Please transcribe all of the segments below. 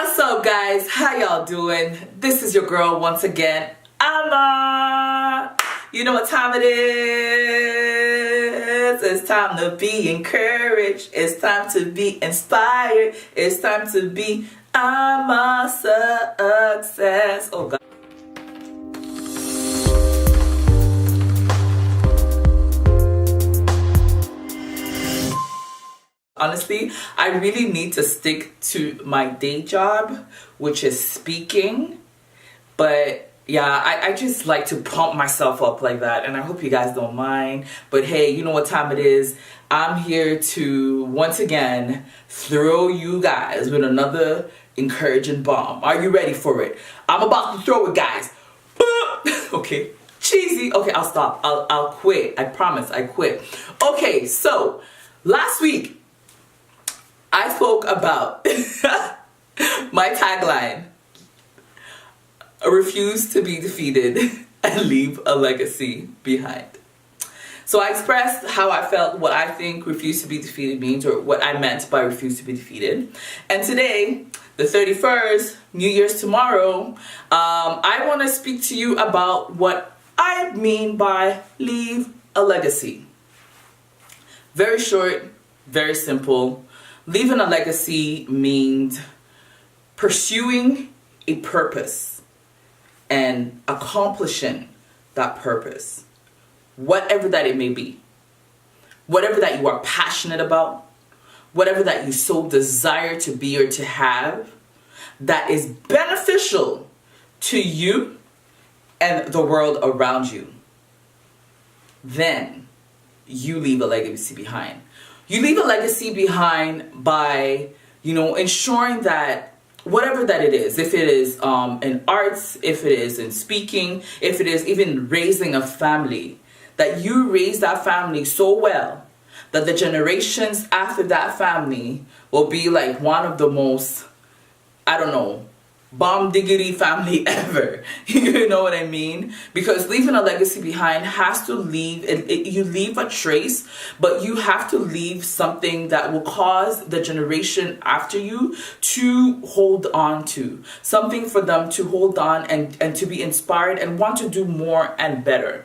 What's up, guys? How y'all doing? This is your girl once again, Ama. You know what time it is? It's time to be encouraged. It's time to be inspired. It's time to be AmaSuccess. Oh God. Honestly, I really need to stick to my day job, which is speaking. But yeah, I just like to pump myself up like that, and I hope you guys don't mind. But hey, you know what time it is? I'm here to once again throw you guys with another encouraging bomb. Are you ready for it? I'm about to throw it, guys. Okay, cheesy. Okay, I'll stop. I'll quit. I promise. I quit. Okay, so last week I spoke about my tagline: refuse to be defeated and leave a legacy behind. So I expressed how I felt, what I think refuse to be defeated means, or what I meant by refuse to be defeated. And today, the 31st, New Year's tomorrow, I want to speak to you about what I mean by leave a legacy. Very short, very simple. Leaving a legacy means pursuing a purpose and accomplishing that purpose, whatever that it may be, whatever that you are passionate about, whatever that you so desire to be or to have, that is beneficial to you and the world around you. Then you leave a legacy behind. You leave a legacy behind by, ensuring that whatever that it is, if it is in arts, if it is in speaking, if it is even raising a family, that you raise that family so well that the generations after that family will be like one of the most, bomb diggity family ever. You know what I mean? Because leaving a legacy behind has to leave, you leave a trace, but you have to leave something that will cause the generation after you to hold on to. Something for them to hold on and to be inspired and want to do more and better.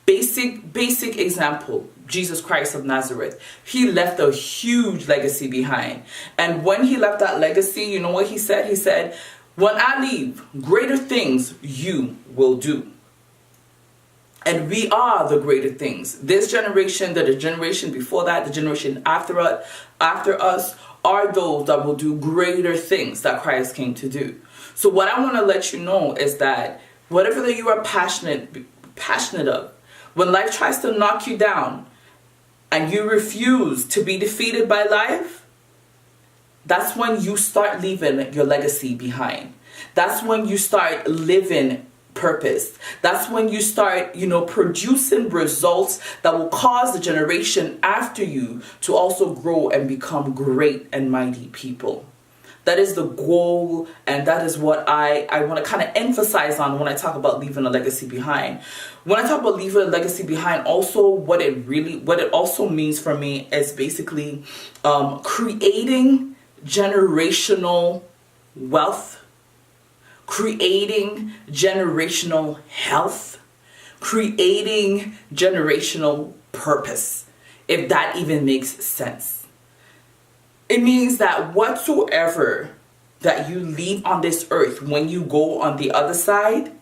Basic example, Jesus Christ of Nazareth. He left a huge legacy behind. And when he left that legacy, you know what he said? He said, "When I leave, greater things you will do." And we are the greater things. This generation, the generation before that, the generation after us are those that will do greater things that Christ came to do. So what I want to let you know is that whatever that you are passionate of, when life tries to knock you down and you refuse to be defeated by life, that's when you start leaving your legacy behind. That's when you start living purpose. That's when you start, producing results that will cause the generation after you to also grow and become great and mighty people. That is the goal, and that is what I want to kind of emphasize on when I talk about leaving a legacy behind. When I talk about leaving a legacy behind, also what it also means for me is basically creating generational wealth, creating generational health, creating generational purpose, if that even makes sense. It means that whatsoever that you leave on this earth, when you go on the other side,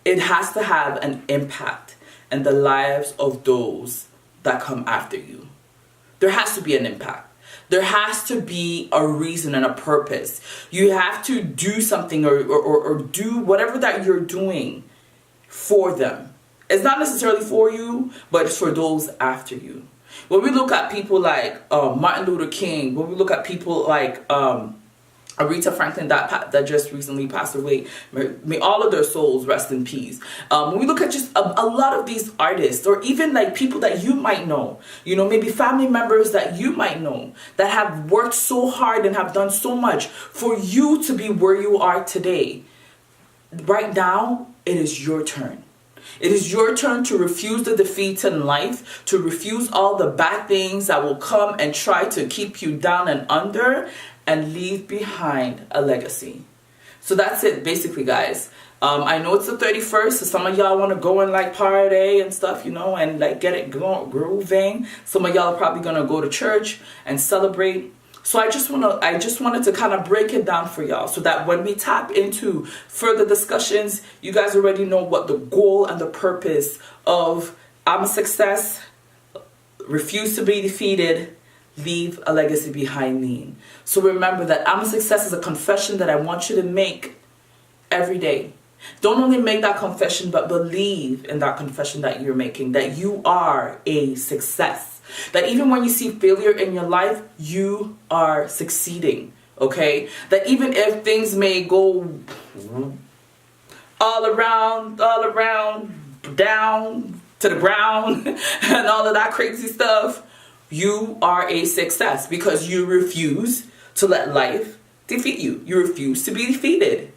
it has to have an impact in the lives of those that come after you. There has to be an impact. There has to be a reason and a purpose. You have to do something or do whatever that you're doing for them. It's not necessarily for you, but it's for those after you. When we look at people like Martin Luther King, when we look at people like Aretha Franklin that just recently passed away, may all of their souls rest in peace. When we look at just a lot of these artists, or even like people that you might know, maybe family members that you might know, that have worked so hard and have done so much for you to be where you are today. Right now, it is your turn. It is your turn to refuse the defeats in life, to refuse all the bad things that will come and try to keep you down and under, and leave behind a legacy. So that's it, basically, guys. I know it's the 31st, so some of y'all want to go and like party and stuff, you know, and like get it grooving. Some of y'all are probably gonna go to church and celebrate. So I just wanted to kind of break it down for y'all so that when we tap into further discussions, you guys already know what the goal and the purpose of AmaSuccess, refuse to be defeated, leave a legacy behind me. So remember that AmaSuccess is a confession that I want you to make every day. Don't only make that confession, but believe in that confession that you're making, that you are a success. That even when you see failure in your life, you are succeeding, okay? That even if things may go all around, down to the ground, and all of that crazy stuff, you are a success because you refuse to let life defeat you. You refuse to be defeated.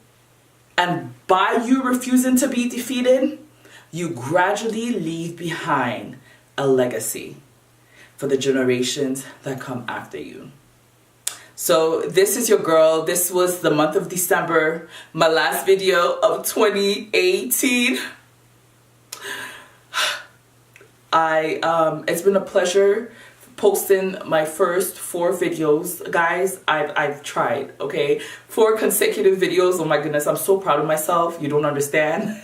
And by you refusing to be defeated, you gradually leave behind a legacy for the generations that come after you. So this is your girl. This was the month of December, my last video of 2018. It's been a pleasure posting my first 4 videos, guys. I've tried, okay, 4 consecutive videos. Oh my goodness, I'm so proud of myself. You don't understand.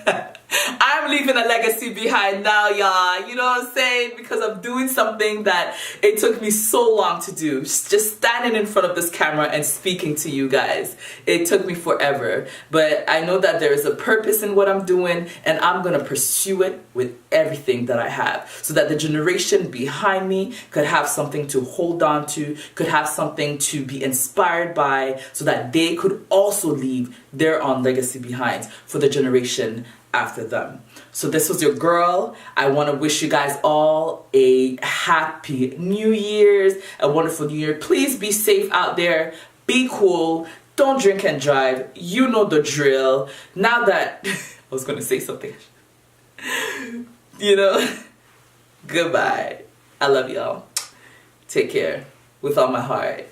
I'm leaving a legacy behind now, y'all. You know what I'm saying? Because I'm doing something that it took me so long to do. Just standing in front of this camera and speaking to you guys. It took me forever. But I know that there is a purpose in what I'm doing, and I'm going to pursue it with everything that I have so that the generation behind me could have something to hold on to, could have something to be inspired by, so that they could also leave their own legacy behind for the generation after them. So this was your girl. I want to wish you guys all a happy New Year's, a wonderful New Year. Please be safe out there. Be cool. Don't drink and drive. You know the drill. Now that I was going to say something, you know, goodbye. I love y'all. Take care with all my heart.